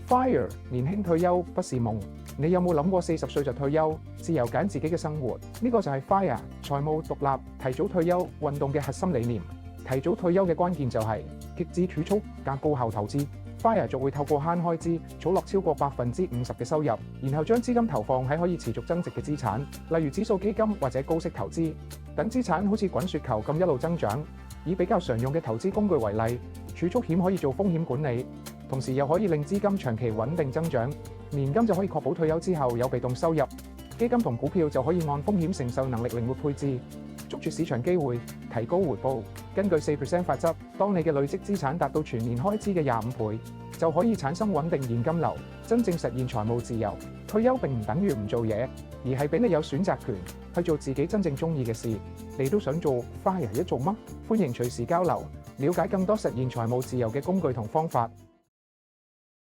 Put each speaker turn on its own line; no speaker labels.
FIRE 年輕退休不是夢，你有冇諗過40歲就退休，自由揀自己嘅生活？呢個就係 FIRE 財務獨立、提早退休運動嘅核心理念。提早退休嘅關鍵就係極致儲蓄加高效投資。FIRE 就會透過慳開支，儲落超過50%嘅收入，然後將資金投放喺可以持續增值嘅資產，例如指數基金或者高息投資。等資產好似滾雪球咁一路增長。以比較常用嘅投資工具為例，儲蓄險可以做風險管理，同時又可以令資金長期穩定增長。年金就可以確保退休之後有被動收入。基金同股票就可以按風險承受能力靈活配置，捉住市場機會，提高回報。根據4% 法則，當你嘅累積資產達到全年開支嘅25倍，就可以產生穩定現金流，真正實現財務自由。退休並唔等於唔做嘢，而係俾你有選擇權去做自己真正中意嘅事。你都想做 FIRE 一族嗎？歡迎隨時交流，了解更多實現財務自由嘅工具同方法。